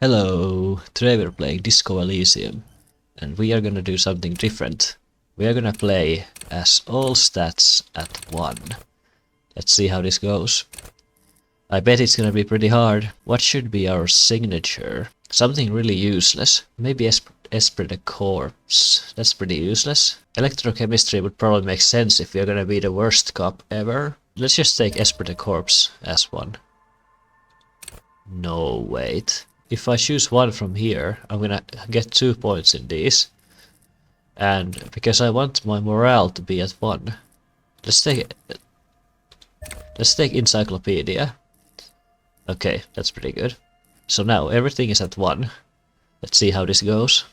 Hello, today we're playing Disco Elysium, and we are gonna do something different. We are gonna play as all stats at 1. Let's see how this goes. I bet it's gonna be pretty hard. What should be our signature? Something really useless. Maybe Esprit de Corps. That's pretty useless. Electrochemistry would probably make sense if we're gonna be the worst cop ever. Let's just take Esprit de Corps as one. No, wait. If I choose one from here, I'm gonna get 2 points in these. And because I want my morale to be at 1, let's take Encyclopedia. Okay, that's pretty good. So now everything is at 1. Let's see how this goes.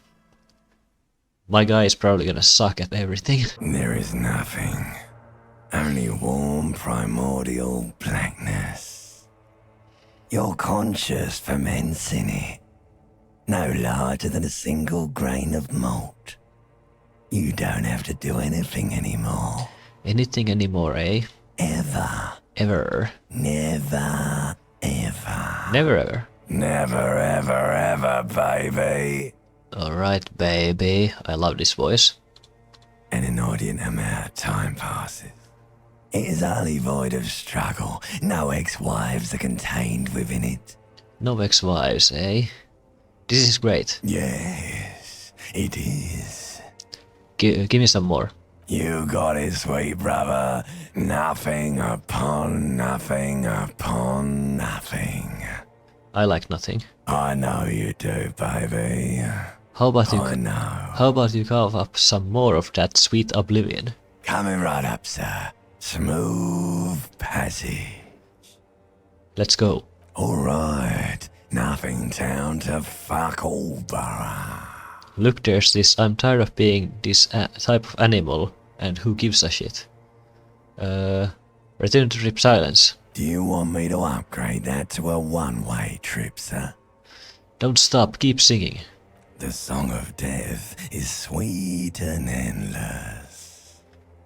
My guy is probably gonna suck at everything. There is nothing. Only warm primordial blackness. Your conscious ferments in it. No larger than a single grain of malt. You don't have to do anything anymore. Anything anymore, eh? Ever. Ever. Never, ever. Never ever. Never, ever, ever, baby. Alright, baby. I love this voice. An inordinate amount of time passes. It is utterly void of struggle. No ex-wives are contained within it. No ex-wives, eh? This is great. Yes, it is. Give me some more. You got it, sweet brother. Nothing upon nothing upon nothing. I like nothing. I know you do, baby. How about you? I know. How about you carve up some more of that sweet oblivion? Coming right up, sir. Smooth passage. Let's go. Alright. Nothing town to fuck all borough. Look, there's this. I'm tired of being this type of animal, and who gives a shit? Return to Rip Silence. Do you want me to upgrade that to a one-way trip, sir? Don't stop, keep singing. The song of death is sweet and endless.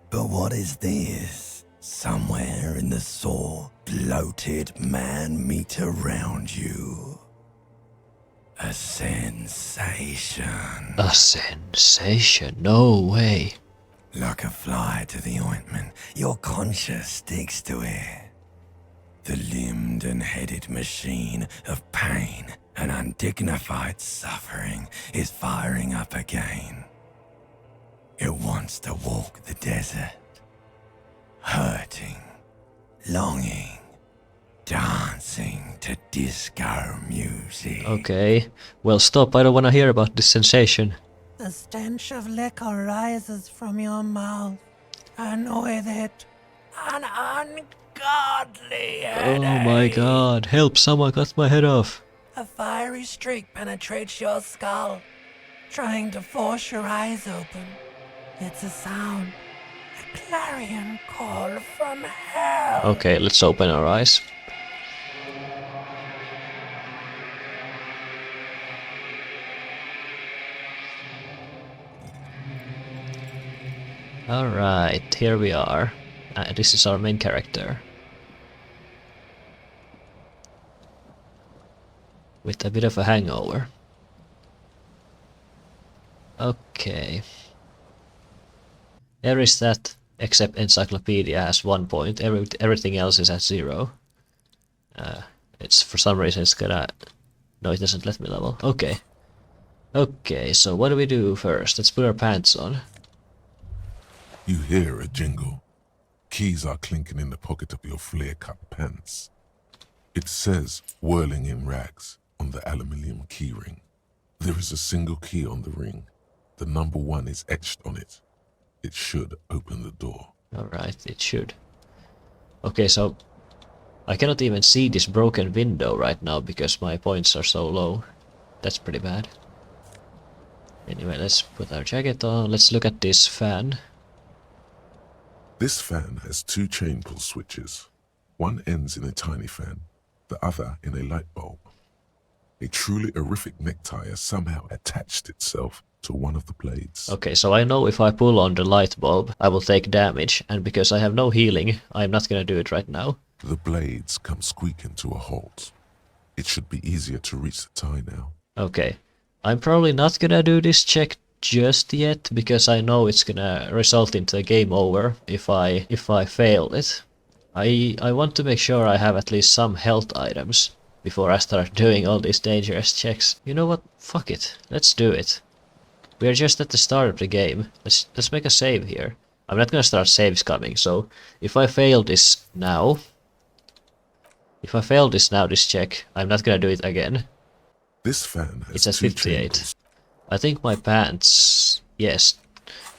But what is this? Somewhere in the sore, bloated man meet around you. A sensation. A sensation? No way. Like a fly to the ointment, your conscience sticks to it. The limbed and headed machine of pain and undignified suffering is firing up again. It wants to walk the desert, hurting, longing, dancing to disco music. Okay. Well, stop. I don't want to hear about this sensation. The stench of liquor rises from your mouth, and with it, an ungodly headache. Oh my god. Help, someone cut my head off. A fiery streak penetrates your skull, trying to force your eyes open. It's a sound, a clarion call from hell. Okay, let's open our eyes. Alright, here we are. This is our main character. With a bit of a hangover. Okay. Every stat except Encyclopedia has 1 point. Everything else is at 0. It's for some reason it's gonna... No, it doesn't let me level. Okay. Okay, so what do we do first? Let's put our pants on. You hear a jingle. Keys are clinking in the pocket of your flare-cut pants. It says, whirling in rags, on the aluminium keyring. There is a single key on the ring. The number 1 is etched on it. It should open the door. Alright, it should. Okay, so... I cannot even see this broken window right now because my points are so low. That's pretty bad. Anyway, let's put our jacket on. Let's look at this fan. This fan has 2 chain pull switches. One ends in a tiny fan, the other in a light bulb. A truly horrific necktie has somehow attached itself to one of the blades. Okay, so I know if I pull on the light bulb, I will take damage, and because I have no healing, I'm not gonna do it right now. The blades come squeaking to a halt. It should be easier to reach the tie now. Okay. I'm probably not gonna do this check just yet, because I know it's gonna result into a game over if I fail it. I want to make sure I have at least some health items before I start doing all these dangerous checks. You know what? Fuck it. Let's do it. We are just at the start of the game. Let's make a save here. I'm not gonna start saves coming, so if I fail this now, this check, I'm not gonna do it again. This fan has It's at 2 58. chambers. I think my pants... Yes.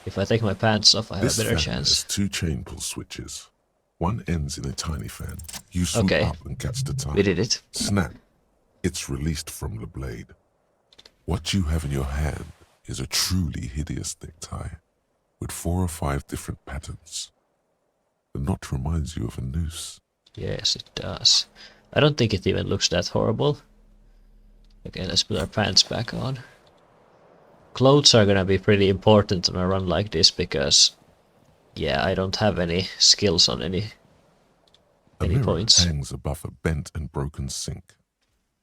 If I take my pants off, I have This a better fan has chance. 2 chain pull switches. One ends in a tiny fan. You swoop Okay. up and catch the tie. We did it. Snap. It's released from the blade. What you have in your hand is a truly hideous necktie with 4 or 5 different patterns. The knot reminds you of a noose. Yes, it does. I don't think it even looks that horrible. Okay, let's put our pants back on. Clothes are gonna be pretty important on a run like this because, yeah, I don't have any skills on any mirror points. hangs above a bent and broken sink.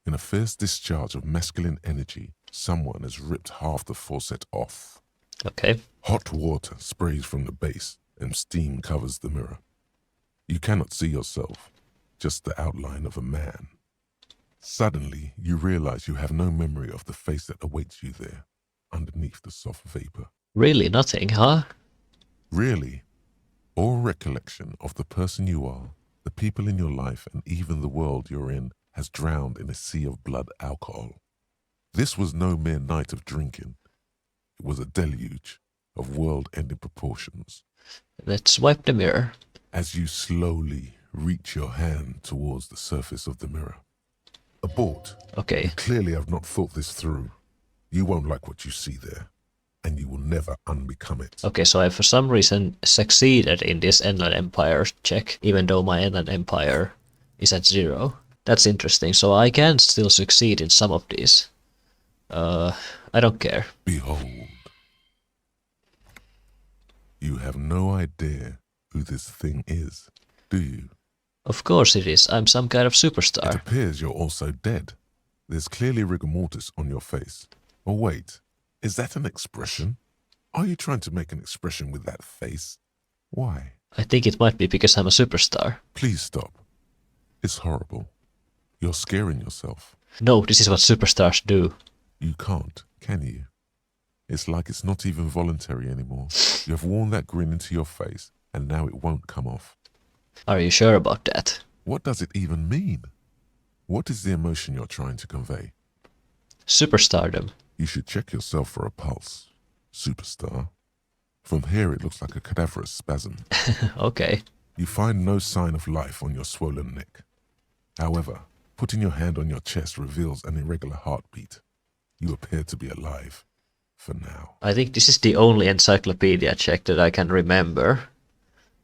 In a fierce discharge of masculine energy, someone has ripped half the faucet off. Okay, Hot water sprays from the base and steam covers the mirror. You cannot see yourself, just the outline of a man. Suddenly, you realize you have no memory of the face that awaits you there, underneath the soft vapor. really nothing, huh? Really, all recollection of the person you are, the people in your life, and even the world you're in has drowned in a sea of blood alcohol. This was no mere night of drinking. It was a deluge of world-ending proportions. Let's wipe the mirror. As you slowly reach your hand towards the surface of the mirror. Abort. Okay, You clearly have not thought this through. You won't like what you see there, and you will never unbecome it. okay, so I for some reason succeeded in this Inland Empire check, even though my Inland Empire is at 0. That's interesting, so I can still succeed in some of these. I don't care. Behold. You have no idea who this thing is, do you? Of course it is, I'm some kind of It superstar. appears you're also dead. There's clearly rigor mortis on your face. Oh wait, is that an expression? Are you trying to make an expression with that face? Why? I think it might be because I'm a superstar. Please stop. It's horrible. You're scaring yourself. No, this is what superstars do. You can't, can you? It's like it's not even voluntary anymore. You have worn that grin into your face, and now it won't come off. Are you sure about that? What does it even mean? What is the emotion you're trying to convey? Superstardom. You should check yourself for a pulse, superstar. From here it looks like a cadaverous spasm. Okay. You find no sign of life on your swollen neck. However, putting your hand on your chest reveals an irregular heartbeat. You appear to be alive, for now. I think this is the only encyclopedia check that I can remember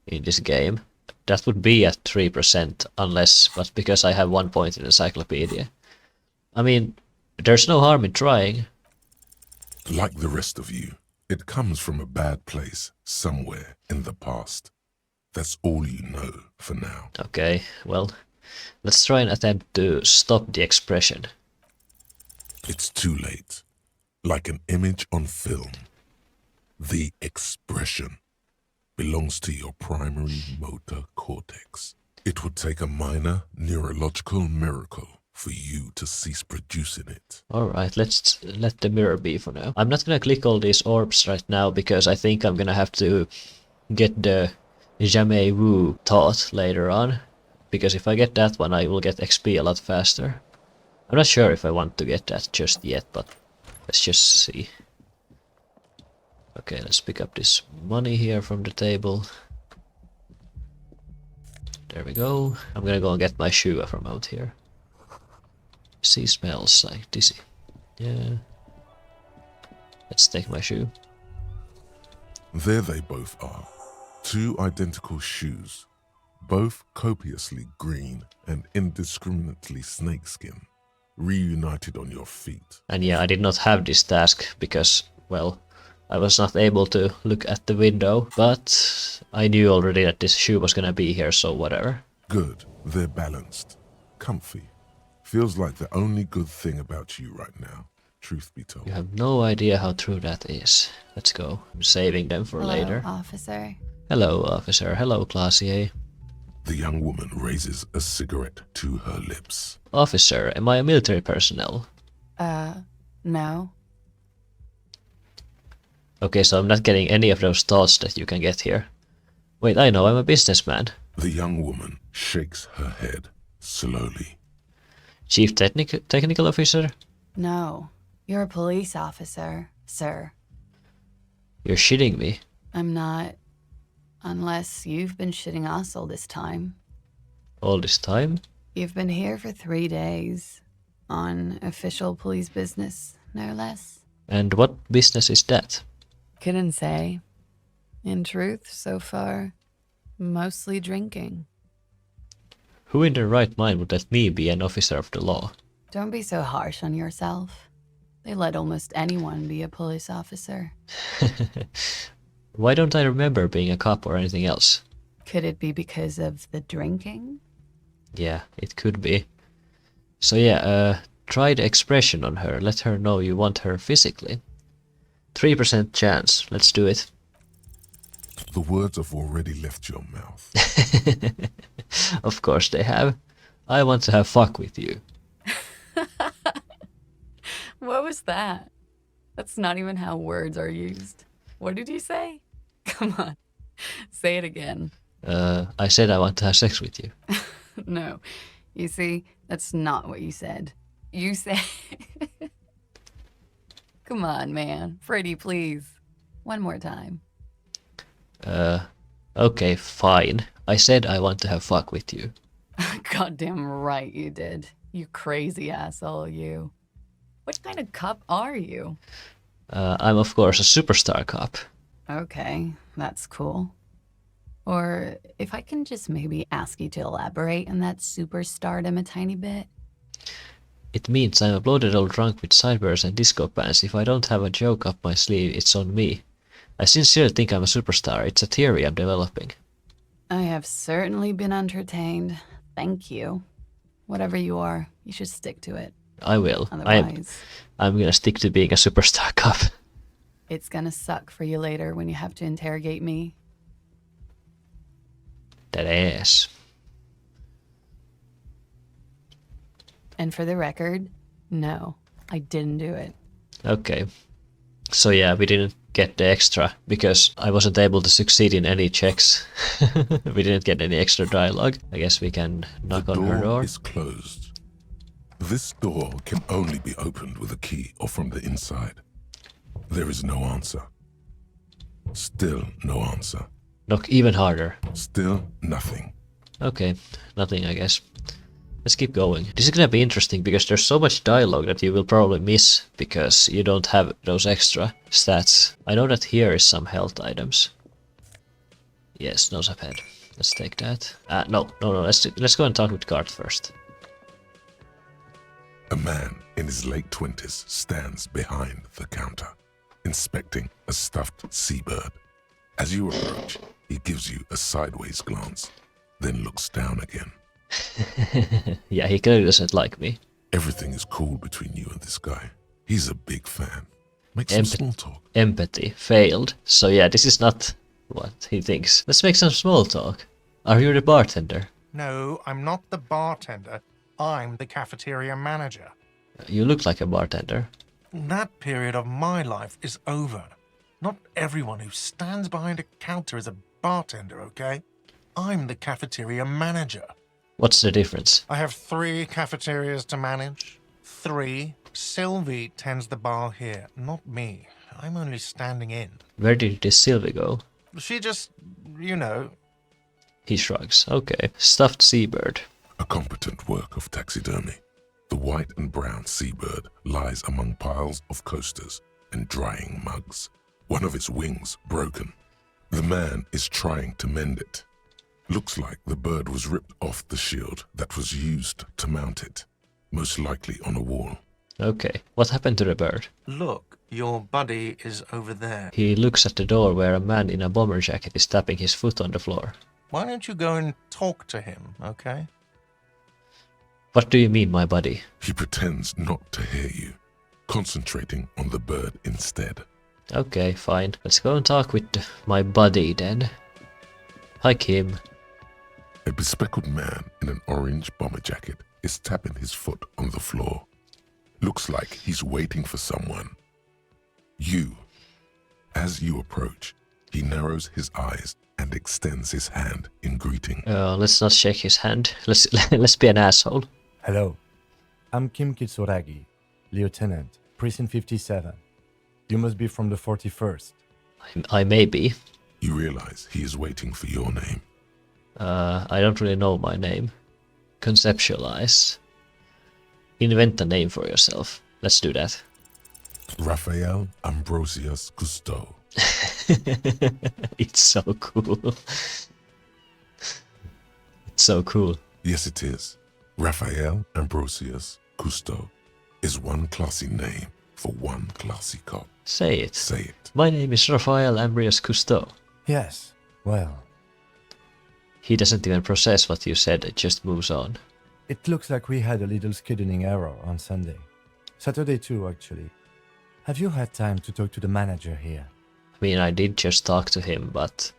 in this game. That would be at 3%, unless, but because I have 1 point in encyclopedia. I mean, there's no harm in trying. Like the rest of you, it comes from a bad place, somewhere in the past. That's all you know, for now. Okay, well, let's try and attempt to stop the expression. It's too late. Like an image on film. The expression belongs to your primary motor cortex. It would take a minor neurological miracle for you to cease producing it. Alright, let's let the mirror be for now. I'm not gonna click all these orbs right now because I think I'm gonna have to get the Jamais Vu taught later on. Because if I get that one, I will get XP a lot faster. I'm not sure if I want to get that just yet, but let's just see. Okay, let's pick up this money here from the table. There we go. I'm gonna go and get my shoe from out here. Sea smells like dizzy. Yeah. Let's take my shoe. There they both are. 2 identical shoes. Both copiously green and indiscriminately snakeskin. Reunited on your feet. And yeah, I did not have this task because, well, I was not able to look at the window, but I knew already that this shoe was gonna be here, so whatever. Good. They're balanced. Comfy. feels like the only good thing about you right now, truth be told. You have no idea how true that is. Let's go. I'm saving them for Hello, later. officer. Hello, officer. Hello, Classier. The young woman raises a cigarette to her lips. Officer, am I a military personnel? No. Okay, so I'm not getting any of those thoughts that you can get here. Wait, I know, I'm a businessman. The young woman shakes her head slowly. Chief Technical Officer? No. You're a police officer, sir. You're shitting me. I'm not. Unless you've been shitting us all this time. All this time? You've been here for 3 days. On official police business, no less. And what business is that? Couldn't say. In truth, so far, mostly drinking. Who in their right mind would let me be an officer of the law? Don't be so harsh on yourself. They let almost anyone be a police officer. Why don't I remember being a cop or anything else? Could it be because of the drinking? Yeah, it could be. So yeah, try the expression on her. Let her know you want her physically. 3% chance. Let's do it. The words have already left your mouth. Of course they have. I want to have fuck with you. What was that? That's not even how words are used. What did you say? Come on. Say it again. I said I want to have sex with you. No. You see, that's not what you said. You said... Come on, man. Freddy, please. One more time. Okay, fine. I said I want to have fuck with you. Goddamn right you did. You crazy asshole, you. What kind of cop are you? I'm of course a superstar cop. Okay, that's cool. Or if I can just maybe ask you to elaborate on that superstardom a tiny bit. It means I'm a bloated old drunk with sideburns and disco pants. If I don't have a joke up my sleeve, it's on me. I sincerely think I'm a superstar. It's a theory I'm developing. I have certainly been entertained. Thank you. Whatever you are, you should stick to it. I will. Otherwise, I'm gonna stick to being a superstar cop. it's gonna suck for you later when you have to interrogate me. That ass. And for the record, no, I didn't do it. Okay. So yeah, we didn't get the extra because I wasn't able to succeed in any checks. We didn't get any extra dialogue. I guess we can knock on her The door door. is closed. This door can only be opened with a key or from the inside. There is no answer. Still no answer. Knock even harder. Still nothing. Okay, nothing I guess. Let's keep going. This is gonna be interesting because there's so much dialogue that you will probably miss because you don't have those extra stats. I know that here is some health items. Yes, nose of head. Let's take that. No, let's go and talk with Cart first. A man in his late 20s stands behind the counter, inspecting a stuffed seabird. As you approach, he gives you a sideways glance, then looks down again. Yeah, he clearly doesn't like me. Everything is cool between you and this guy. He's a big fan. Make some small talk. Empathy failed. So yeah, this is not what he thinks. Let's make some small talk. Are you the bartender? No, I'm not the bartender. I'm the cafeteria manager. You look like a bartender. That period of my life is over. Not everyone who stands behind a counter is a bartender, okay? I'm the cafeteria manager. What's the difference? I have 3 cafeterias to manage. 3. Sylvie tends the bar here, not me. I'm only standing in. Where did this Sylvie go? She just, you know... He shrugs. Okay. Stuffed seabird. A competent work of taxidermy. The white and brown seabird lies among piles of coasters and drying mugs. One of its wings broken. The man is trying to mend it. Looks like the bird was ripped off the shield that was used to mount it, most likely on a wall. Okay. What happened to the bird? Look, your buddy is over there. He looks at the door where a man in a bomber jacket is tapping his foot on the floor. Why don't you go and talk to him, okay? What do you mean, my body? He pretends not to hear you, concentrating on the bird instead. Okay, fine. Let's go and talk with my buddy then. Hi, Kim. A bespectacled man in an orange bomber jacket is tapping his foot on the floor. Looks like he's waiting for someone. As you approach, he narrows his eyes and extends his hand in greeting. Let's not shake his hand. Let's be an asshole. Hello, I'm Kim Kitsuragi, Lieutenant, Precinct 57. You must be from the 41st. I may be. You realize he is waiting for your name. I don't really know my name. Conceptualize. Invent a name for yourself. Let's do that. Raphael Ambrosius Cousteau. It's so cool. It's so cool. Yes, it is. Raphael Ambrosius Cousteau is one classy name for one classy cop. Say it. Say it. My name is Raphael Ambrius Cousteau. Yes, well, He doesn't even process what you said, it just moves on. it looks like we had a little scheduling error on Sunday. Saturday too, actually. Have you had time to talk to the manager here? I mean, I did just talk to him, but...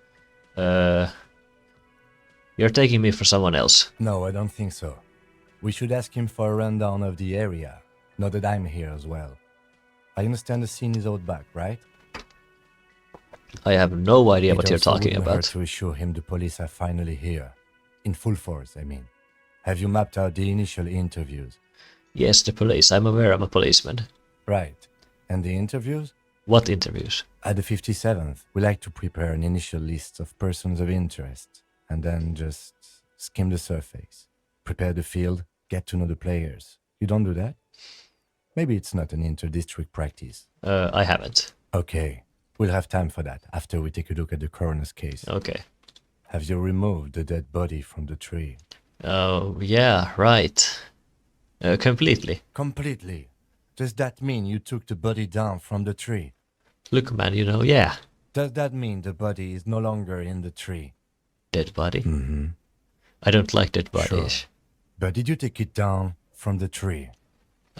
You're taking me for someone else. No, I don't think so. We should ask him for a rundown of the area, now that I'm here as well. I understand the scene is out back, right? I have no idea It what you're also talking wouldn't hurt about. to assure him the police are finally here. In full force, I mean. Have you mapped out the initial interviews? Yes, the police. I'm aware I'm a policeman. Right. And the interviews? What interviews? At the 57th, we like to prepare an initial list of persons of interest, and then just skim the surface. Prepare the field, get to know the players. You don't do that? Maybe it's not an inter-district practice. I haven't. Okay, we'll have time for that after we take a look at the coroner's case. Okay. Have you removed the dead body from the tree? Oh, yeah, right. Completely. Completely. Does that mean you took the body down from the tree? Look, man, yeah. Does that mean the body is no longer in the tree? Dead body? Mm-hmm. I don't like dead bodies. Sure. But did you take it down from the tree?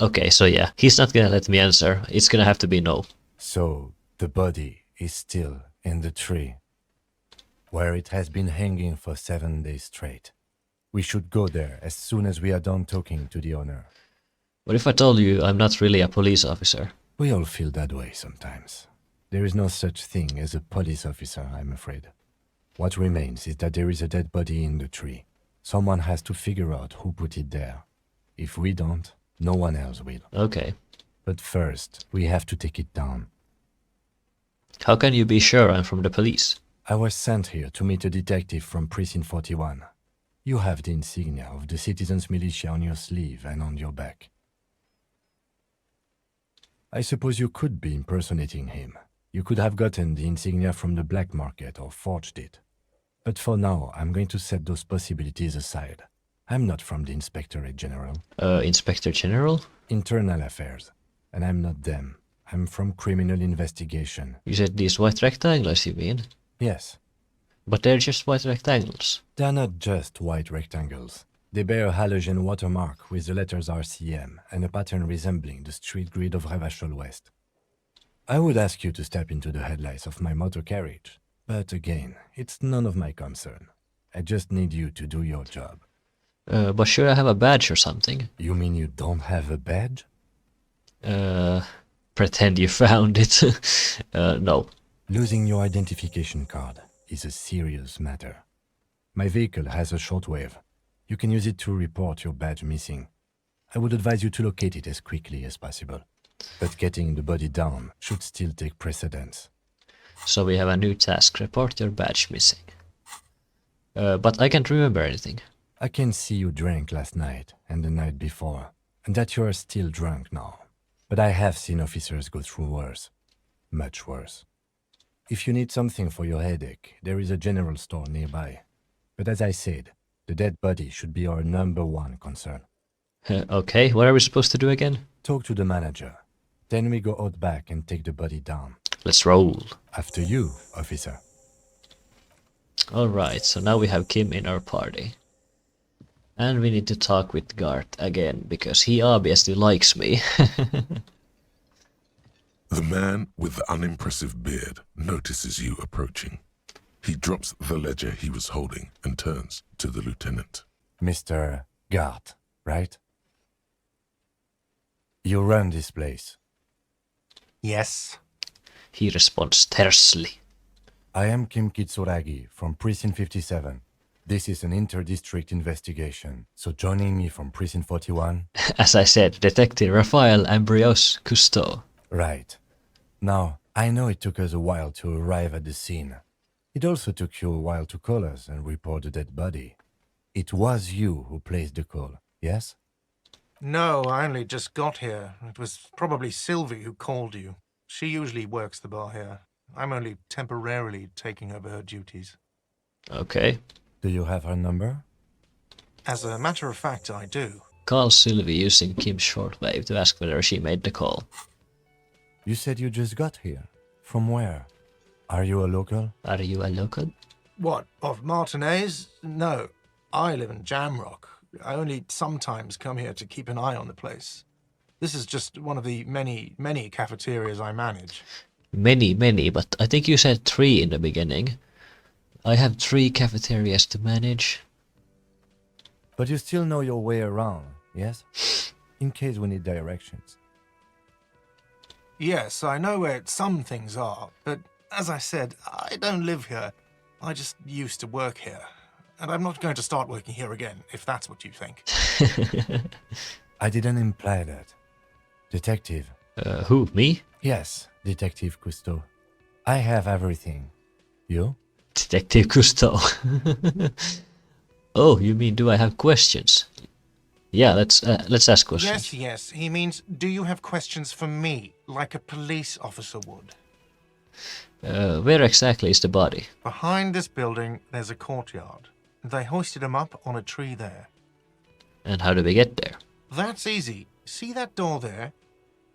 Okay, so yeah, he's not gonna let me answer. It's gonna have to be no. So the body is still in the tree, where it has been hanging for 7 days straight. We should go there as soon as we are done talking to the owner. What if I told you I'm not really a police officer? We all feel that way sometimes. There is no such thing as a police officer, I'm afraid. What remains is that there is a dead body in the tree. Someone has to figure out who put it there. If we don't, no one else will. Okay. But first, we have to take it down. How can you be sure I'm from the police? I was sent here to meet a detective from Precinct 41. You have the insignia of the Citizens Militia on your sleeve and on your back. I suppose you could be impersonating him. You could have gotten the insignia from the black market or forged it. But for now, I'm going to set those possibilities aside. I'm not from the Inspectorate General. Inspector General? Internal Affairs. And I'm not them. I'm from Criminal Investigation. You said these white rectangles, you mean? Yes, But they're just white rectangles. they're not just white rectangles. They bear a halogen watermark with the letters RCM and a pattern resembling the street grid of Revachol West. I would ask you to step into the headlights of my motor carriage, but again, it's none of my concern. I just need you to do your job. But should I have a badge or something? You mean you don't have a badge? Pretend you found it. No. Losing your identification card is a serious matter. My vehicle has a shortwave. You can use it to report your badge missing. I would advise you to locate it as quickly as possible. But getting the body down should still take precedence. So we have a new task. Report your badge missing. But I can't remember anything. I can see you drank last night and the night before, and that you are still drunk now. But I have seen officers go through worse. Much worse. If you need something for your headache, there is a general store nearby. But as I said, the dead body should be our #1 concern. Okay, what are we supposed to do again? Talk to the manager. Then we go out back and take the body down. Let's roll. After you, officer. Alright, so now we have Kim in our party. And we need to talk with Gart again, because he obviously likes me. The man with the unimpressive beard notices you approaching. He drops the ledger he was holding and turns to the lieutenant. Mr. Gart, right? You run this place. Yes. He responds tersely. I am Kim Kitsuragi from Precinct 57. This is an inter-district investigation, so joining me from Precinct 41... As I said, Detective Rafael Ambrios Cousteau. Right. Now, I know it took us a while to arrive at the scene. It also took you a while to call us and report the dead body. It was you who placed the call, yes? No, I only just got here. It was probably Sylvie who called you. She usually works the bar here. I'm only temporarily taking over her duties. Okay. Do you have her number? As a matter of fact, I do. Call Sylvie using Kim's shortwave to ask whether she made the call. You said you just got here. From where? Are you a local? Are you a local? What, of Martinez? No, I live in Jamrock. I only sometimes come here to keep an eye on the place. This is just one of the many cafeterias I manage. Many, but I think you said 3 in the beginning. I have 3 cafeterias to manage. But you still know your way around, yes? In case we need directions. Yes, I know where some things are, but as I said, I don't live here. I just used to work here. And I'm not going to start working here again, if that's what you think. I didn't imply that. Detective. Who, me? Yes, Detective Cousteau. I have everything. You? Detective Cousteau. Oh, you mean do I have questions? Yeah, let's ask questions. Yes, he means, do you have questions for me, like a police officer would? Where exactly is the body? Behind this building, there's a courtyard. They hoisted him up on a tree there. And how do we get there? That's easy. See that door there?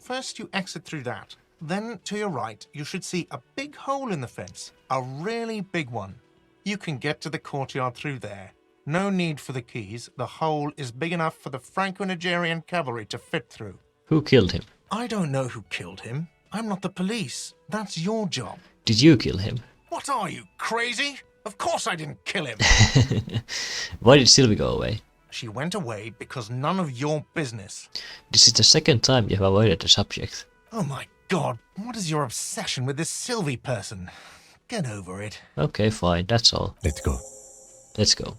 First you exit through that. Then to your right, you should see a big hole in the fence. A really big one. You can get to the courtyard through there. No need for the keys. The hole is big enough for the Franco-Nigerian cavalry to fit through. Who killed him? I don't know who killed him. I'm not the police. That's your job. Did you kill him? What are you, crazy? Of course I didn't kill him. Why did Sylvie go away? She went away because none of your business. This is the second time you have avoided the subject. Oh my god, what is your obsession with this Sylvie person? Get over it. Okay, fine, that's all. Let's go. Let's go.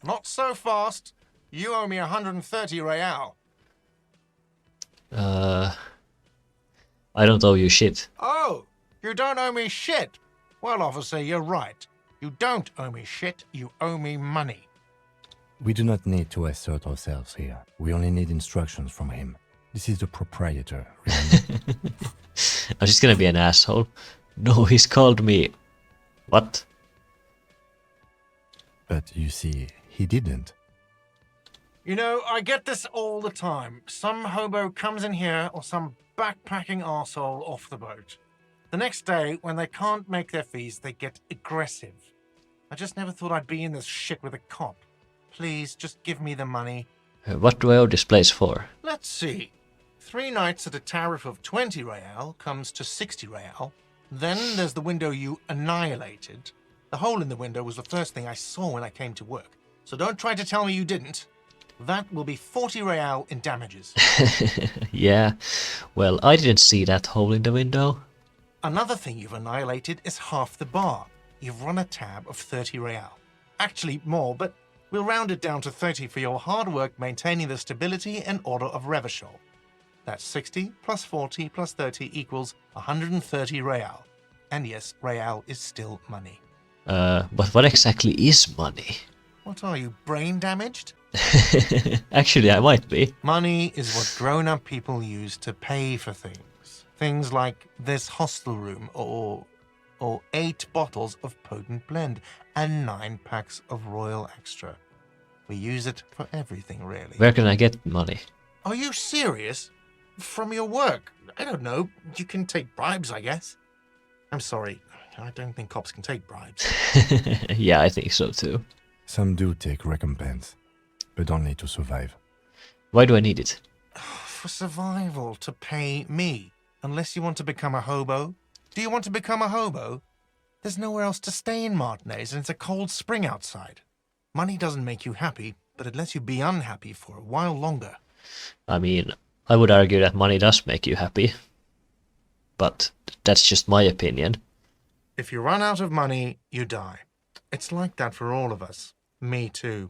Not so fast. You owe me 130 real. I don't owe you shit. Oh, you don't owe me shit. Well, officer, you're right. You don't owe me shit, you owe me money. We do not need to assert ourselves here. We only need instructions from him. This is the proprietor, remember? I'm just gonna be an asshole. No, he's called me... What? But you see, he didn't. You know, I get this all the time. Some hobo comes in here or some backpacking arsehole off the boat. The next day, when they can't make their fees, they get aggressive. I just never thought I'd be in this shit with a cop. Please, just give me the money. What do I owe this place for? Let's see. 3 nights at a tariff of 20 real comes to 60 real. Then there's the window you annihilated. The hole in the window was the first thing I saw when I came to work. So don't try to tell me you didn't. That will be 40 real in damages. Yeah, well, I didn't see that hole in the window. Another thing you've annihilated is half the bar. You've run a tab of 30 real. Actually more, but we'll round it down to 30 for your hard work maintaining the stability and order of Revachol. That's 60 plus 40 plus 30 equals 130 real. And yes, real is still money. But what exactly is money? What are you, brain damaged? Actually, I might be. Money is what grown-up people use to pay for things. Things like this hostel room or 8 bottles of potent blend and 9 packs of Royal Extra. We use it for everything, really. Where can I get money? Are you serious? From your work? I don't know. You can take bribes, I guess. I'm sorry. I don't think cops can take bribes. Yeah, I think so too. Some do take recompense. but only to survive. Why do I need it? For survival, to pay me. Unless you want to become a hobo. Do you want to become a hobo? There's nowhere else to stay in Martinez, and it's a cold spring outside. Money doesn't make you happy, but it lets you be unhappy for a while longer. I mean, I would argue that money does make you happy. But that's just my opinion. If you run out of money, you die. It's like that for all of us. Me too.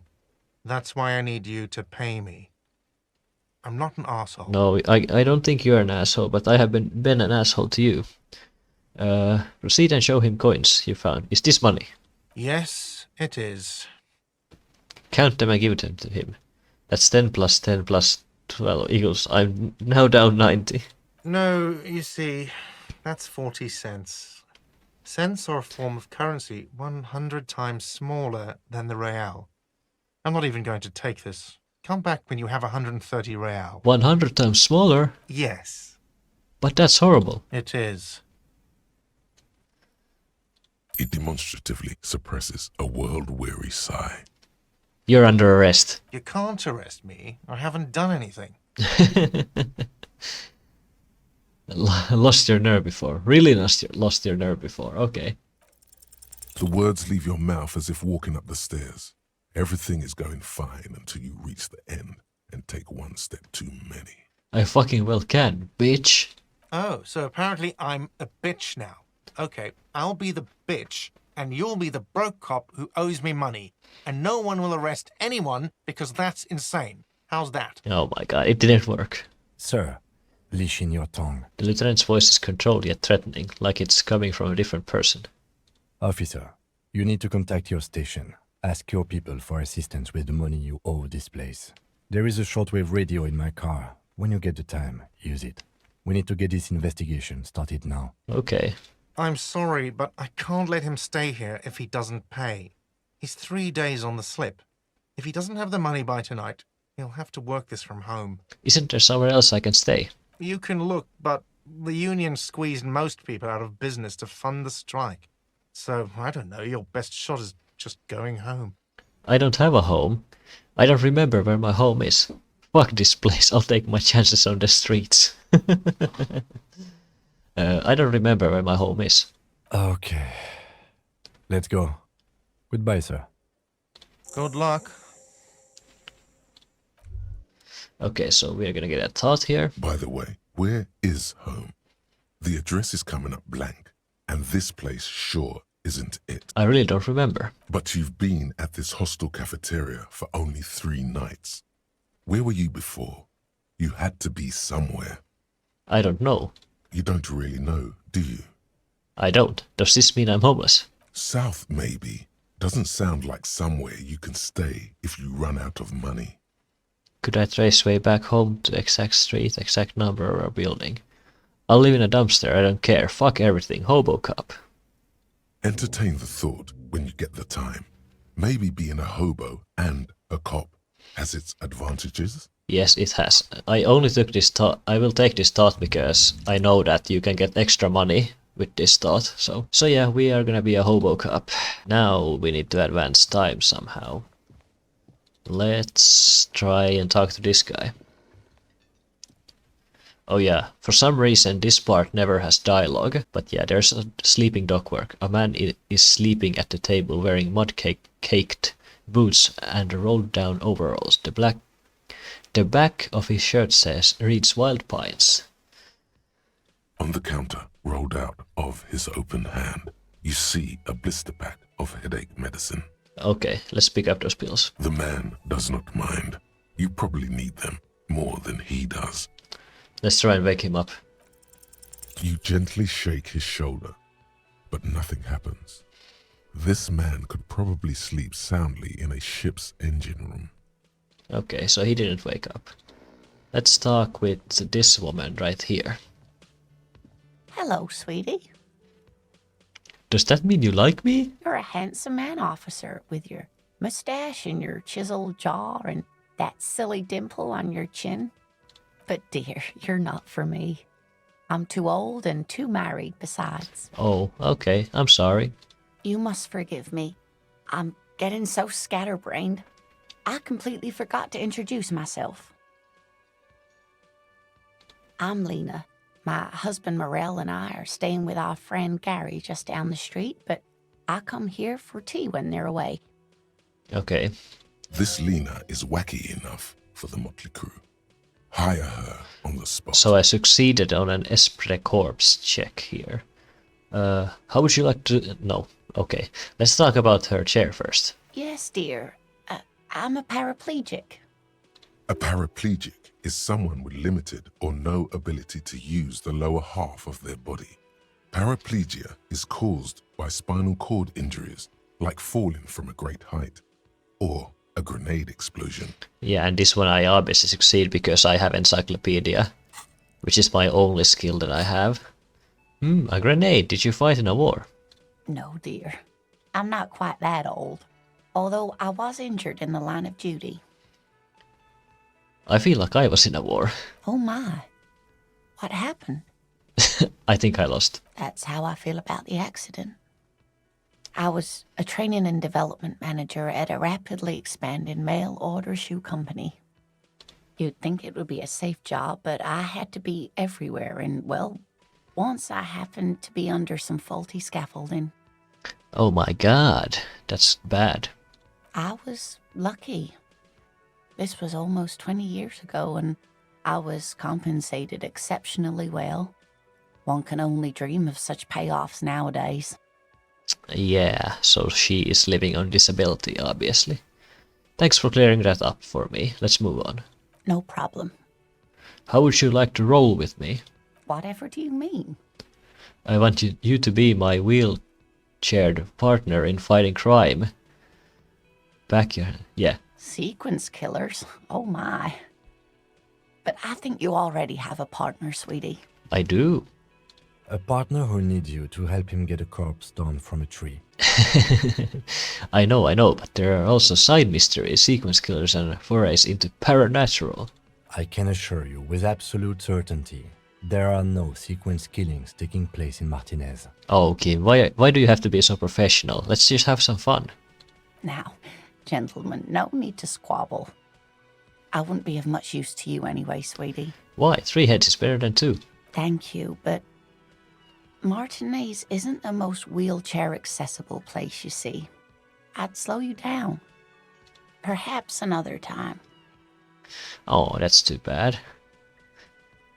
That's why I need you to pay me. I'm not an asshole. No, I don't think you're an asshole, but I have been an asshole to you. Proceed and show him coins you found. Is this money? Yes, it is. Count them and give them to him. That's 10 plus 10 plus 12 equals... I'm now down 90. No, you see, that's 40 cents. Cents are a form of currency 100 times smaller than the real. I'm not even going to take this. Come back when you have 130 real. 100 times smaller? Yes. But that's horrible. It is. He demonstratively suppresses a world-weary sigh. You're under arrest. You can't arrest me. I haven't done anything. Lost your nerve before. Really lost your nerve before. Okay. The words leave your mouth as if walking up the stairs. Everything is going fine until you reach the end and take one step too many. I fucking well can, bitch. Oh, so apparently I'm a bitch now. Okay, I'll be the bitch, and you'll be the broke cop who owes me money. And no one will arrest anyone because that's insane. How's that? Oh my god, it didn't work. Sir, leash in your tongue. The lieutenant's voice is controlled yet threatening, like it's coming from a different person. Officer, you need to contact your station. Ask your people for assistance with the money you owe this place. There is a shortwave radio in my car. When you get the time, use it. We need to get this investigation started now. Okay. I'm sorry, but I can't let him stay here if he doesn't pay. He's 3 days on the slip. If he doesn't have the money by tonight, he'll have to work this from home. Isn't there somewhere else I can stay? You can look, but the union squeezed most people out of business to fund the strike. So, I don't know, your best shot is just going home. I don't have a home. I don't remember where my home is. Fuck this place, I'll take my chances on the streets. I don't remember where my home is. Okay. Let's go. Goodbye, sir. Good luck. Okay, so we're gonna get a thought here. By the way, where is home? The address is coming up blank, and this place sure isn't it. I really don't remember. But you've been at this hostel cafeteria for only 3 nights. Where were you before? You had to be somewhere. I don't know. You don't really know, do you? I don't. Does this mean I'm homeless? South, maybe. Doesn't sound like somewhere you can stay if you run out of money. Could I trace way back home to exact street, exact number or building? I'll live in a dumpster, I don't care. Fuck everything. Hobo cop. Entertain the thought when you get the time. Maybe being a hobo and a cop has its advantages. Yes, it has. I only took this thought. I will take this thought because I know that you can get extra money with this thought. So yeah, we are gonna be a hobo cop. Now we need to advance time somehow. Let's try and talk to this guy. Oh yeah, for some reason this part never has dialogue, but yeah, there's a sleeping dockwork. A man is sleeping at the table wearing mud-caked boots and rolled down overalls. The back of his shirt reads Wild Pines. On the counter, rolled out of his open hand, you see a blister pack of headache medicine. Okay, let's pick up those pills. The man does not mind. You probably need them more than he does. Let's try and wake him up. You gently shake his shoulder, but nothing happens. This man could probably sleep soundly in a ship's engine room. Okay, so he didn't wake up. Let's talk with this woman right here. Hello, sweetie. Does that mean you like me? You're a handsome man, officer, with your mustache and your chiseled jaw and that silly dimple on your chin. But dear, you're not for me. I'm too old and too married besides. Oh, okay, I'm sorry. You must forgive me. I'm getting so scatterbrained. I completely forgot to introduce myself. I'm Lena. My husband Morel and I are staying with our friend Gary just down the street, but I come here for tea when they're away. Okay. This Lena is wacky enough for the motley crew. Hire her on the spot. So I succeeded on an Esprit Corps check here. How would you like to... No. Okay. Let's talk about her chair first. Yes, dear. I'm a paraplegic. A paraplegic is someone with limited or no ability to use the lower half of their body. Paraplegia is caused by spinal cord injuries, like falling from a great height, or a grenade explosion. Yeah, and this one I obviously succeed because I have encyclopedia, which is my only skill that I have. A grenade. Did you fight in a war? No, dear. I'm not quite that old, although I was injured in the line of duty. I feel like I was in a war. Oh my. What happened? I think I lost. That's how I feel about the accident. I was a training and development manager at a rapidly expanding mail order shoe company. You'd think it would be a safe job, but I had to be everywhere, and, well, once I happened to be under some faulty scaffolding. Oh my god, that's bad. I was lucky. This was almost 20 years ago, and I was compensated exceptionally well. One can only dream of such payoffs nowadays. Yeah, so she is living on disability, obviously. Thanks for clearing that up for me. Let's move on. No problem. How would you like to roll with me? Whatever do you mean? I want you to be my wheelchaired partner in fighting crime. Yeah. Sequence killers? Oh my. But I think you already have a partner, sweetie. I do. A partner who needs you to help him get a corpse down from a tree. I know, but there are also side mysteries, sequence killers, and forays into paranatural. I can assure you with absolute certainty, there are no sequence killings taking place in Martinez. Oh, okay, why do you have to be so professional? Let's just have some fun. Now, gentlemen, no need to squabble. I wouldn't be of much use to you anyway, sweetie. Why? 3 heads is better than 2. Thank you, but Martinez isn't the most wheelchair-accessible place, you see. I'd slow you down. Perhaps another time. Oh, that's too bad.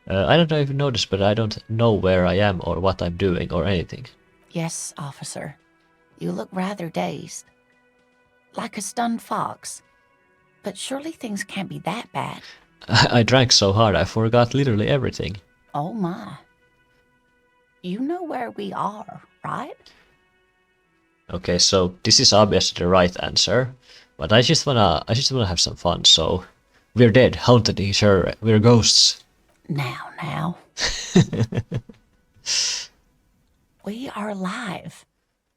I don't know if you noticed, but I don't know where I am or what I'm doing or anything. Yes, officer. You look rather dazed. Like a stunned fox. But surely things can't be that bad. I drank so hard I forgot literally everything. Oh my. You know where we are, right? Okay, so this is obviously the right answer, but I just wanna have some fun. So we're dead, haunted each other, we're ghosts. Now. We are alive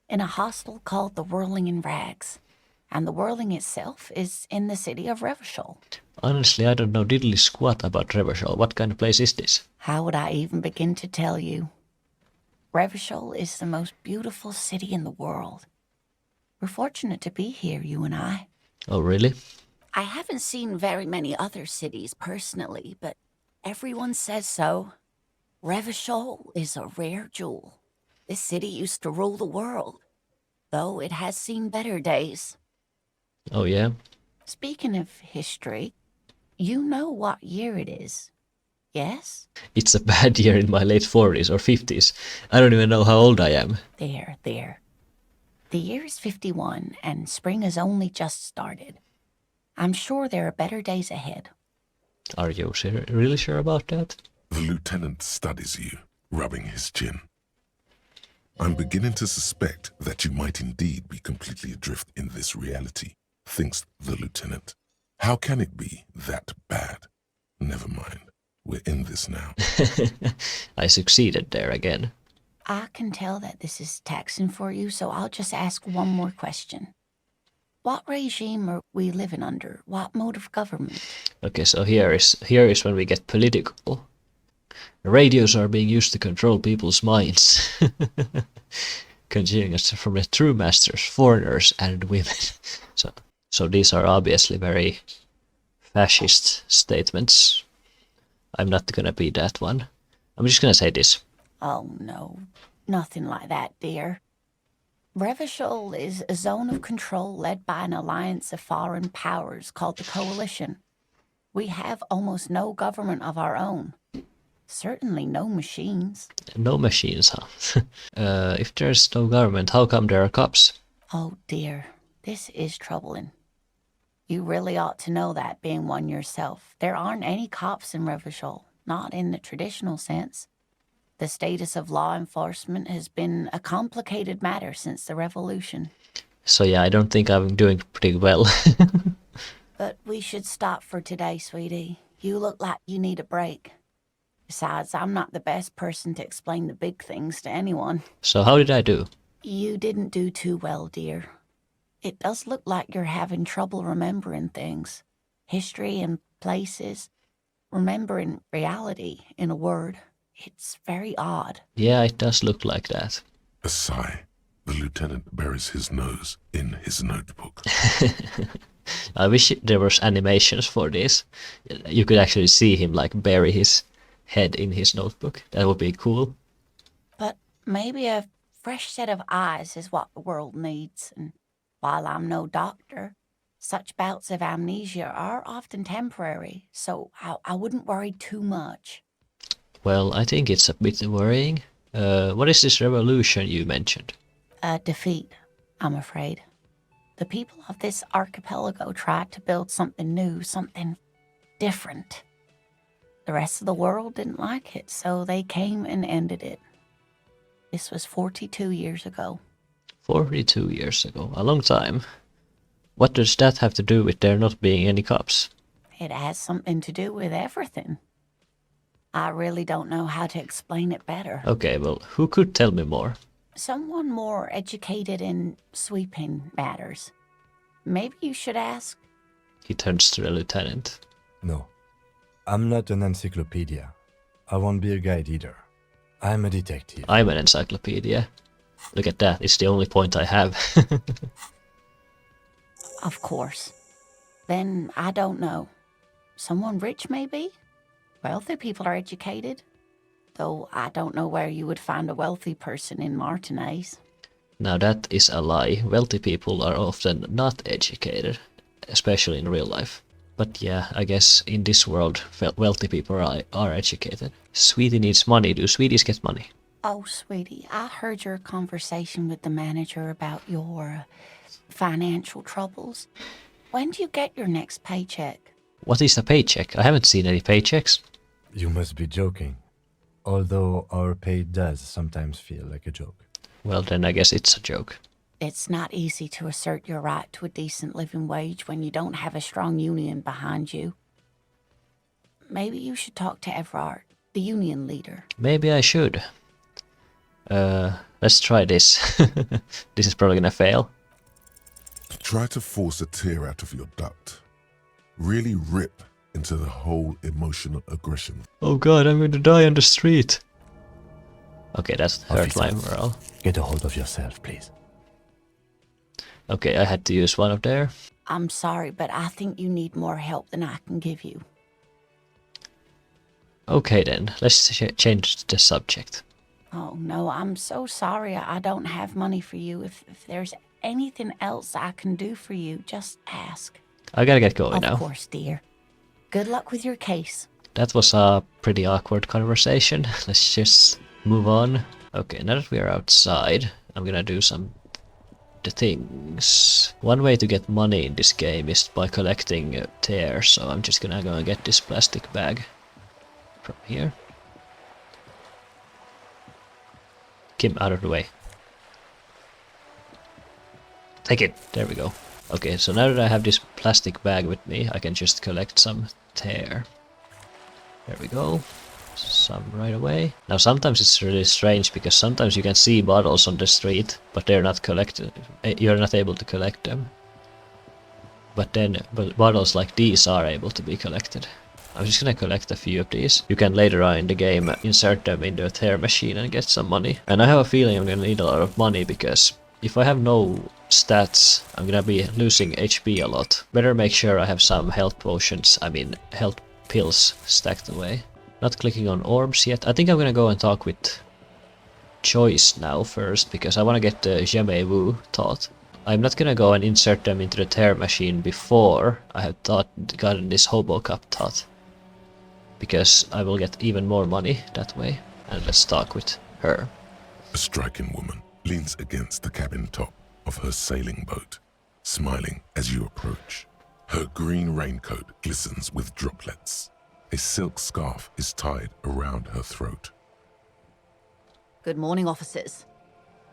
in a hostel called the Whirling in Rags, and the Whirling itself is in the city of Revachol. Honestly, I don't know diddly squat about Revachol. What kind of place is this? How would I even begin to tell you? Revachol is the most beautiful city in the world. We're fortunate to be here, you and I. Oh, really? I haven't seen very many other cities personally, but everyone says so. Revachol is a rare jewel. This city used to rule the world, though it has seen better days. Oh, yeah? Speaking of history, you know what year it is, yes? It's a bad year in my late 40s or 50s. I don't even know how old I am. There. The year is 51, and spring has only just started. I'm sure there are better days ahead. Are you really sure about that? The lieutenant studies you, rubbing his chin. I'm beginning to suspect that you might indeed be completely adrift in this reality, thinks the lieutenant. How can it be that bad? Never mind. We're in this now. I succeeded there again. I can tell that this is taxing for you, so I'll just ask one more question. What regime are we living under? What mode of government? Okay, so here is when we get political. Radios are being used to control people's minds. Considering us from the true masters, foreigners, and women. So So these are obviously very fascist statements. I'm not gonna be that one. I'm just gonna say this. Oh, no. Nothing like that, dear. Revachol is a zone of control led by an alliance of foreign powers called the Coalition. We have almost no government of our own. Certainly no machines. No machines, huh? If there's no government, how come there are cops? Oh, dear. This is troubling. You really ought to know that, being one yourself. There aren't any cops in Revachol, not in the traditional sense. The status of law enforcement has been a complicated matter since the revolution. So yeah, I don't think I'm doing pretty well. But we should stop for today, sweetie. You look like you need a break. Besides, I'm not the best person to explain the big things to anyone. So how did I do? You didn't do too well, dear. It does look like you're having trouble remembering things. History and places. Remembering reality, in a word. It's very odd. Yeah, it does look like that. A sigh. The lieutenant buries his nose in his notebook. I wish there was animations for this. You could actually see him like bury his head in his notebook. That would be cool. But maybe a fresh set of eyes is what the world needs. And while I'm no doctor, such bouts of amnesia are often temporary, so I wouldn't worry too much. Well, I think it's a bit worrying. What is this revolution you mentioned? A defeat, I'm afraid. The people of this archipelago tried to build something new, something different. The rest of the world didn't like it, so they came and ended it. This was 42 years ago. 42 years ago, a long time. What does that have to do with there not being any cops? It has something to do with everything. I really don't know how to explain it better. Okay, well, who could tell me more? Someone more educated in sweeping matters. Maybe you should ask. He turns to the lieutenant. No, I'm not an encyclopedia. I won't be a guide either. I'm a detective. I'm an encyclopedia. Look at that, it's the only point I have. Of course. Then I don't know. Someone rich, maybe? Wealthy people are educated. Though I don't know where you would find a wealthy person in Martinez. Now that is a lie. Wealthy people are often not educated, especially in real life. But yeah, I guess in this world, wealthy people are educated. Sweetie needs money. Do sweeties get money? Oh, sweetie, I heard your conversation with the manager about your financial troubles. When do you get your next paycheck? What is a paycheck? I haven't seen any paychecks. You must be joking. Although our pay does sometimes feel like a joke. Well, then I guess it's a joke. It's not easy to assert your right to a decent living wage when you don't have a strong union behind you. Maybe you should talk to Everard, the union leader. Maybe I should. Let's try this. This is probably gonna fail. Try to force a tear out of your duct. Really rip into the whole emotional aggression. Oh god, I'm going to die on the street. Okay, that hurt my Officer, morale. Get a hold of yourself, please. Okay, I had to use one of there. I'm sorry, but I think you need more help than I can give you. Okay then, let's change the subject. Oh, no, I'm so sorry I don't have money for you. If there's anything else I can do for you, just ask. I gotta get going now. Of course, dear. Good luck with your case. That was a pretty awkward conversation. Let's just move on. Okay, now that we are outside, I'm gonna do the things. One way to get money in this game is by collecting tears, so I'm just gonna go and get this plastic bag from here. Kim, out of the way. Take it! There we go. Okay, so now that I have this plastic bag with me, I can just collect some tear. There we go. Some right away. Now sometimes it's really strange because sometimes you can see bottles on the street, but they're not collected. You're not able to collect them. But then bottles like these are able to be collected. I'm just gonna collect a few of these. You can later on in the game insert them into a tear machine and get some money. And I have a feeling I'm gonna need a lot of money because if I have no stats, I'm gonna be losing HP a lot. Better make sure I have some health potions, I mean health pills stacked away. Not clicking on orbs yet. I think I'm gonna go and talk with Joyce now first, because I wanna get the Jamais Vu taught. I'm not gonna go and insert them into the tear machine before I have gotten this Hobo Cup taught. Because I will get even more money that way. And let's talk with her. A striking woman leans against the cabin top of her sailing boat, smiling as you approach. Her green raincoat glistens with droplets. A silk scarf is tied around her throat. Good morning, officers.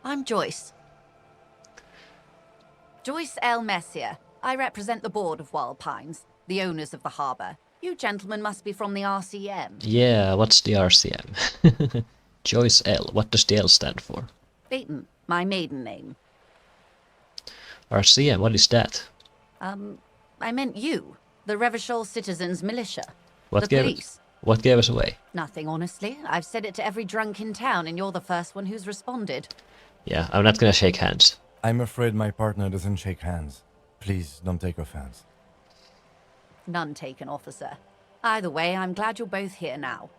I'm Joyce. Joyce L. Messier. I represent the board of Wild Pines, the owners of the harbour. You gentlemen must be from the RCM. Yeah, what's the RCM? Joyce L. What does the L stand for? Beaton, my maiden name. RCM, what is that? I meant you, the Revachol Citizens Militia. What the police. What gave us away? Nothing, honestly. I've said it to every drunk in town, and you're the first one who's responded. Yeah, I'm not gonna shake hands. I'm afraid my partner doesn't shake hands. Please don't take offense. None taken, officer. Either way, I'm glad you're both here now.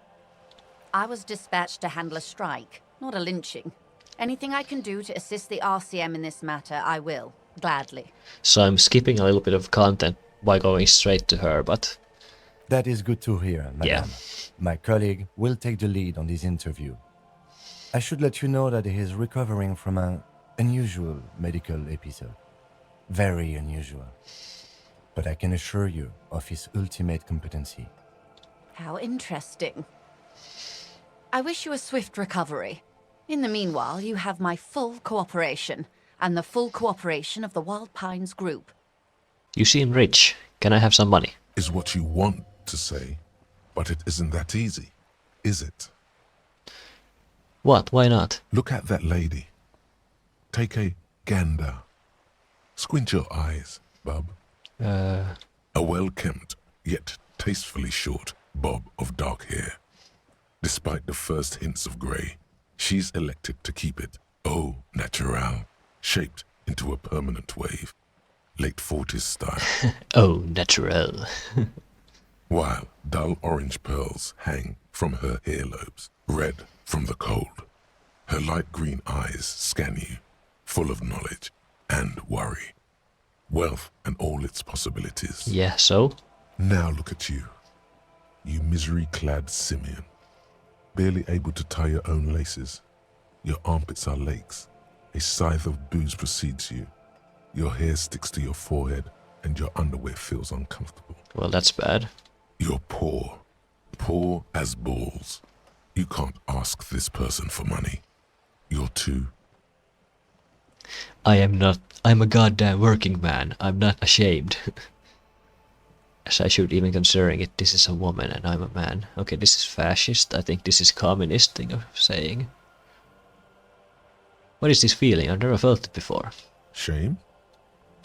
I was dispatched to handle a strike, not a lynching. Anything I can do to assist the RCM in this matter, I will, gladly. So I'm skipping a little bit of content by going straight to her, but... That is good to hear, madam. Yeah. My colleague will take the lead on this interview. I should let you know that he is recovering from an unusual medical episode. Very unusual. But I can assure you of his ultimate competency. How interesting. I wish you a swift recovery. In the meanwhile, you have my full cooperation, and the full cooperation of the Wild Pines group. You seem rich. Can I have some money? Is what you want to say, but it isn't that easy, is it? What? Why not? Look at that lady. Take a gander. Squint your eyes, bub. A well-kempt, yet tastefully short bob of dark hair. Despite the first hints of grey, she's elected to keep it au naturel, shaped into a permanent wave, late 40s style. Oh, natural. While dull orange pearls hang from her earlobes, red from the cold. Her light green eyes scan you, full of knowledge and worry. Wealth and all its possibilities. Yeah, so? Now look at you. You misery-clad simian. Barely able to tie your own laces. Your armpits are lakes. A scythe of booze precedes you. Your hair sticks to your forehead and your underwear feels uncomfortable. Well, that's bad. You're poor. Poor as balls. You can't ask this person for money. You're too... I am not. I'm a goddamn working man. I'm not ashamed. As I should, even considering it, this is a woman and I'm a man. Okay, this is fascist. I think this is communist thing of saying. What is this feeling? I've never felt it before. Shame?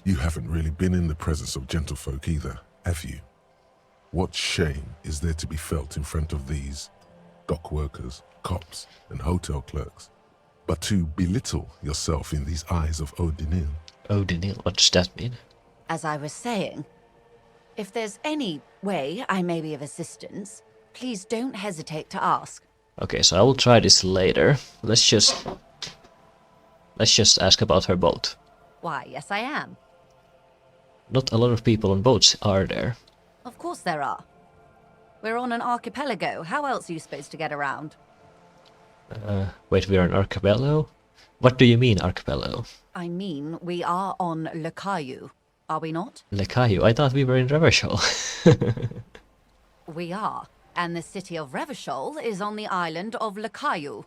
You haven't really been in the presence of gentlefolk either, have you? What shame is there to be felt in front of these dock workers, cops, and hotel clerks, but to belittle yourself in these eyes of Odinil? Odinil, what does that mean? As I was saying, if there's any way I may be of assistance, please don't hesitate to ask. Okay, so I will try this later. Let's just ask about her boat. Why, yes I am. Not a lot of people on boats, are there? Of course there are. We're on an archipelago. How else are you supposed to get around? Wait, we're an archipelago? What do you mean, archipelago? I mean, we are on Le Caillou, are we not? Le Caillou? I thought we were in Revachol. We are, and the city of Revachol is on the island of Le Caillou.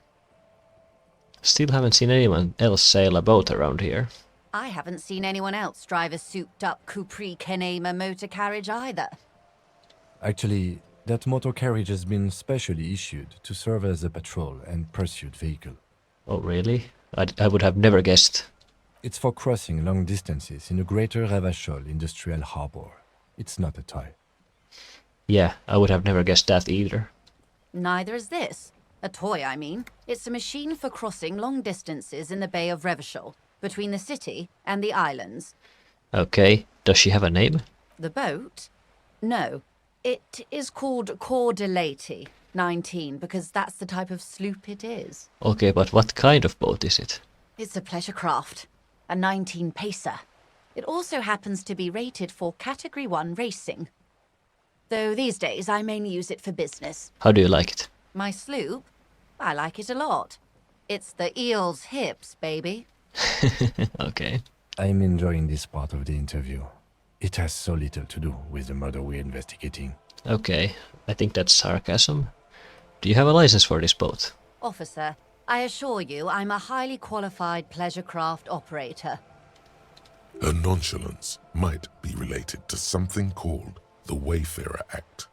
Still haven't seen anyone else sail a boat around here. I haven't seen anyone else drive a souped-up Capri Kenema motor carriage either. Actually, that motor carriage has been specially issued to serve as a patrol and pursuit vehicle. Oh, really? I would have never guessed. It's for crossing long distances in the greater Revachol industrial harbor. It's not a toy. Yeah, I would have never guessed that either. Neither is this. A toy, I mean. It's a machine for crossing long distances in the Bay of Revachol, between the city and the islands. Okay, does she have a name? The boat? No. It is called Cordelati 19 because that's the type of sloop it is. Okay, but what kind of boat is it? It's a pleasure craft, a 19 pacer. It also happens to be rated for Category 1 racing. Though these days I mainly use it for business. How do you like it? My sloop? I like it a lot. It's the eel's hips, baby. Okay. I'm enjoying this part of the interview. It has so little to do with the murder we're investigating. Okay, I think that's sarcasm. Do you have a license for this boat? Officer, I assure you I'm a highly qualified pleasure craft operator. Her nonchalance might be related to something called the Wayfarer Act,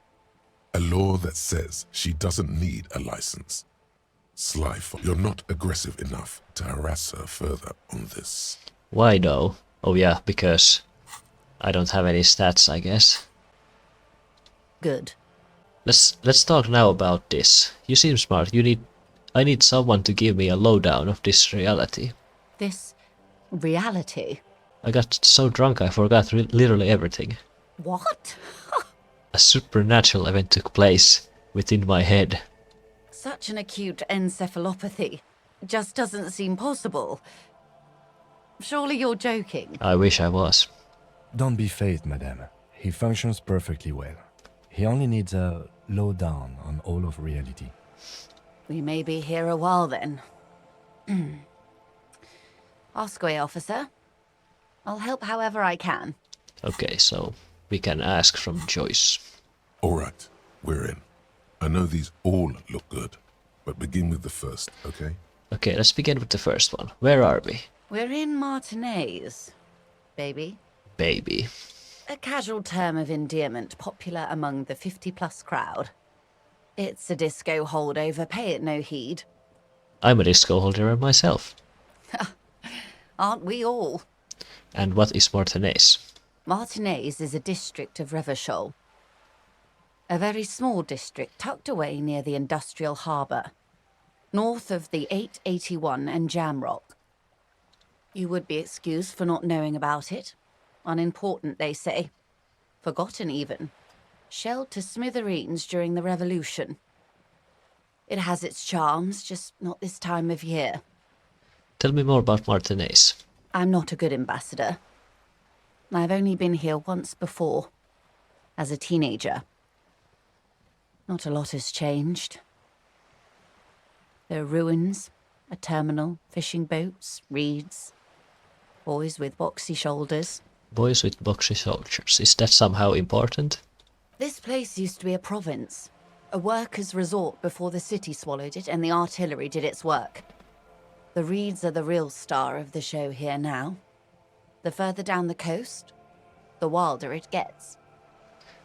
a law that says she doesn't need a license. Sly fox, you're not aggressive enough to harass her further on this. Why though? Oh yeah, because I don't have any stats, I guess. Good. Let's talk now about this. You seem smart. I need someone to give me a lowdown of this reality. This reality? I got so drunk I forgot literally everything. What? A supernatural event took place within my head. Such an acute encephalopathy just doesn't seem possible. Surely you're joking. I wish I was. Don't be phased, madame. He functions perfectly well. He only needs a lowdown on all of reality. We may be here a while then. Ask away, officer. I'll help however I can. Okay, so we can ask from Joyce. All right, we're in. I know these all look good, but begin with the first, okay? Okay, let's begin with the first one. Where are we? We're in Martinez, baby. Baby. A casual term of endearment popular among the 50-plus crowd. It's a disco holdover, pay it no heed. I'm a disco holder myself. Aren't we all? And what is Martinez? Martinez is a district of Revachol. A very small district tucked away near the industrial harbour, north of the 881 and Jamrock. You would be excused for not knowing about it. Unimportant, they say. Forgotten, even. Shelled to smithereens during the Revolution. It has its charms, just not this time of year. Tell me more about Martinez. I'm not a good ambassador. I've only been here once before, as a teenager. Not a lot has changed. There are ruins, a terminal, fishing boats, reeds, boys with boxy shoulders. Boys with boxy shoulders. Is that somehow important? This place used to be a province, a workers' resort before the city swallowed it and the artillery did its work. The reeds are the real star of the show here now. The further down the coast, the wilder it gets.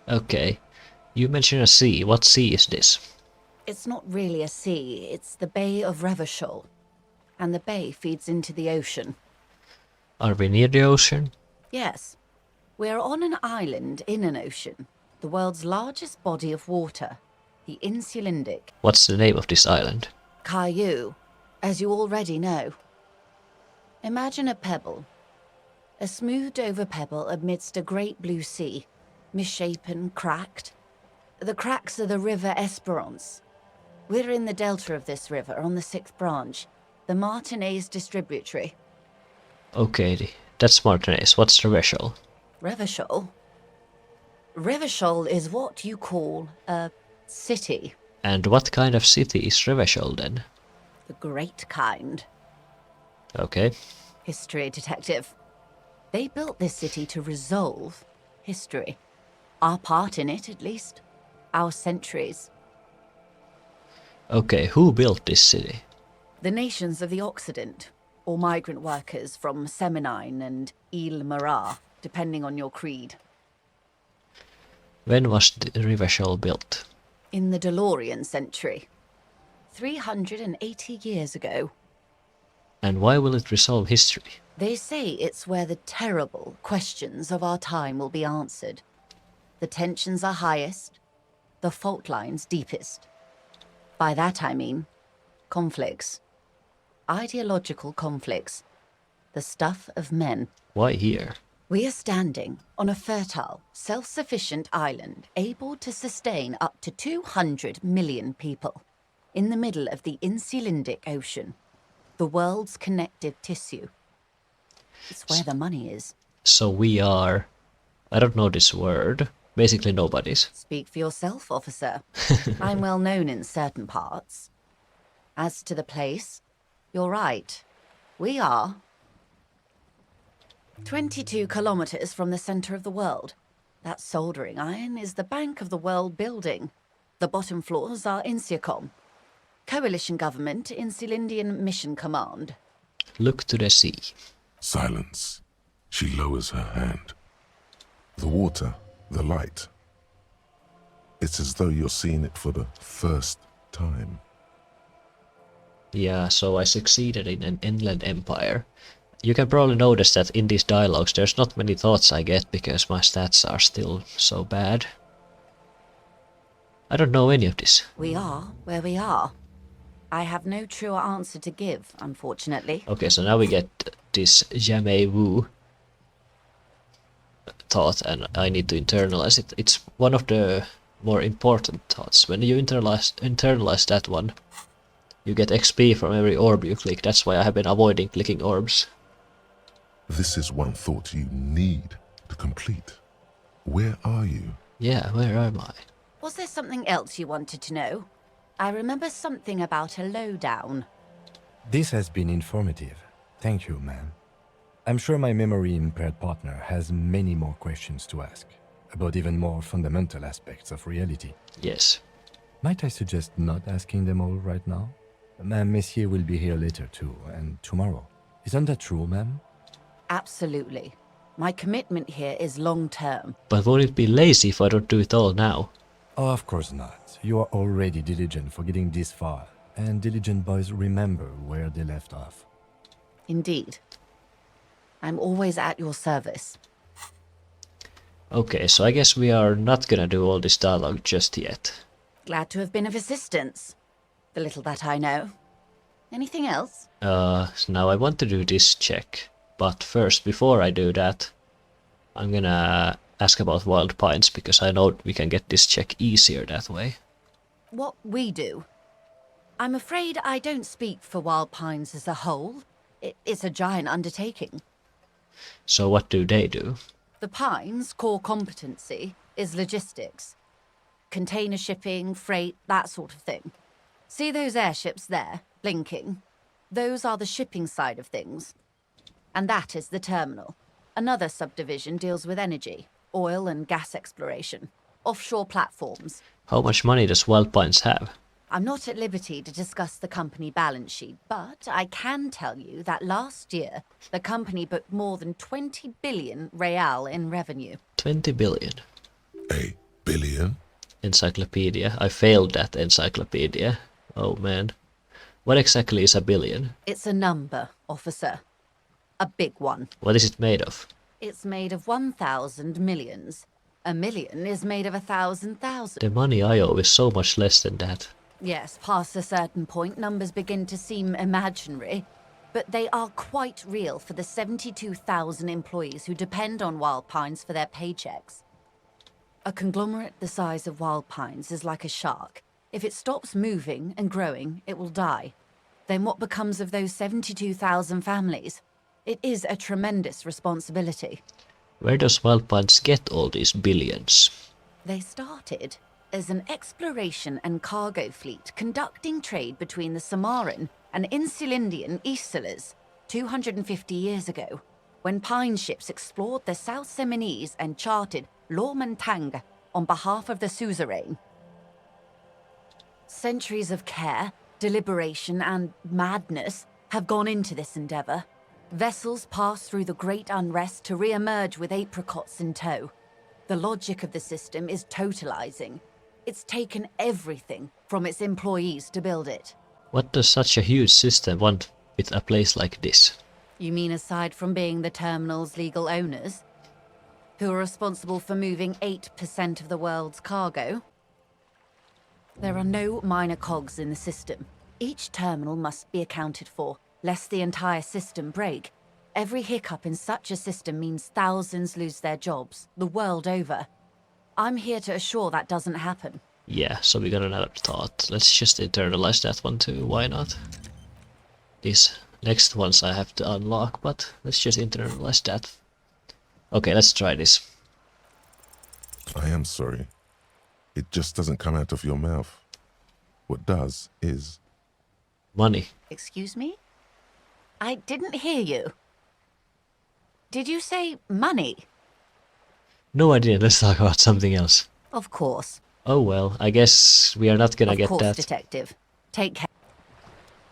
Okay. You mentioned a sea. What sea is this? It's not really a sea, it's the Bay of Revachol. And the bay feeds into the ocean. Are we near the ocean? Yes. We're on an island in an ocean. The world's largest body of water. The Insulindic. What's the name of this island? Caillou, as you already know. Imagine a pebble. A smoothed-over pebble amidst a great blue sea. Misshapen, cracked. The cracks are the River Esperance. We're in the delta of this river, on the 6th branch. The Martinez distributary. Okay, that's Martinez. What's the vessel? Revachol? Revachol is what you call a city. And what kind of city is Revachol then? The great kind. Okay. History detective. They built this city to resolve history. Our part in it, at least. Our centuries. Okay, who built this city? The nations of the Occident, or migrant workers from Seminine and Ile Marat, depending on your creed. When was the Revachol built? In the DeLorean century. 380 years ago. And why will it resolve history? They say it's where the terrible questions of our time will be answered. The tensions are highest, the fault lines deepest. By that I mean conflicts. Ideological conflicts. the stuff of men. Why here? We are standing on a fertile, self-sufficient island able to sustain up to 200 million people in the middle of the Insulindic Ocean, the world's connective tissue. It's where the money is. So we are... I don't know this word. Basically nobody's. Speak for yourself, officer. I'm well known in certain parts. As to the place, you're right. We are 22 kilometers from the center of the world. That soldering iron is the bank of the world building. The bottom floors are Insiacom. Coalition government, Insulindian Mission Command. Look to the sea. Silence. She lowers her hand. The water, the light. It's as though you're seeing it for the first time. Yeah, so I succeeded in an inland empire. You can probably notice that in these dialogues there's not many thoughts I get because my stats are still so bad. I don't know any of this. We are where we are. I have no truer answer to give, unfortunately. Okay, so now we get this Yamei Wu thought and I need to internalize it. It's one of the more important thoughts. When you internalize that one, you get XP from every orb you click. That's why I have been avoiding clicking orbs. This is one thought you need to complete. Where are you? Yeah, where am I? Was there something else you wanted to know? I remember something about a lowdown. This has been informative. Thank you, ma'am. I'm sure my memory-impaired partner has many more questions to ask, about even more fundamental aspects of reality. Yes. Might I suggest not asking them all right now? Ma'am, Messier will be here later too, and tomorrow. Isn't that true, ma'am? Absolutely. My commitment here is long-term. But won't it be lazy if I don't do it all now? Oh, of course not. You are already diligent for getting this far, and diligent boys remember where they left off. Indeed. I'm always at your service. Okay, so I guess we are not gonna do all this dialogue just yet. Glad to have been of assistance. The little that I know. Anything else? Now I want to do this check. But first, before I do that, I'm gonna ask about Wild Pines, because I know we can get this check easier that way. What we do? I'm afraid I don't speak for Wild Pines as a whole. It's a giant undertaking. So what do they do? The Pines' core competency is logistics. Container shipping, freight, that sort of thing. See those airships there, blinking? Those are the shipping side of things. And that is the terminal. Another subdivision deals with energy, oil and gas exploration, offshore platforms. How much money does Wild Pines have? I'm not at liberty to discuss the company balance sheet, but I can tell you that last year, the company booked more than 20 billion real in revenue. 20 billion. A billion? Encyclopedia. I failed that encyclopedia. Oh man. What exactly is a billion? It's a number, officer. A big one. What is it made of? It's made of 1,000 millions. A million is made of 1,000,000. The money I owe is so much less than that. Yes, past a certain point, numbers begin to seem imaginary, but they are quite real for the 72,000 employees who depend on Wild Pines for their paychecks. A conglomerate the size of Wild Pines is like a shark. If it stops moving and growing, it will die. Then what becomes of those 72,000 families? It is a tremendous responsibility. Where does Wild Pines get all these billions? They started as an exploration and cargo fleet conducting trade between the Samaran and Insulindian Isolas 250 years ago, when Pine ships explored the South Seminese and charted Lormentang on behalf of the suzerain. Centuries of care, deliberation, and madness have gone into this endeavor. Vessels pass through the great unrest to re-emerge with apricots in tow. The logic of the system is totalizing. It's taken everything from its employees to build it. What does such a huge system want with a place like this? You mean aside from being the terminal's legal owners, who are responsible for moving 8% of the world's cargo? There are no minor cogs in the system. Each terminal must be accounted for, lest the entire system break. Every hiccup in such a system means thousands lose their jobs, the world over. I'm here to assure that doesn't happen. Yeah, so we got another thought. Let's just internalize that one too, why not? These next ones I have to unlock, but let's just internalize that. Okay, let's try this. I am sorry. It just doesn't come out of your mouth. What does is... Money. Excuse me? I didn't hear you. Did you say money? No, I didn't. Let's talk about something else. Of course. Oh well, I guess we are not gonna Of get course, that. Detective. Take care.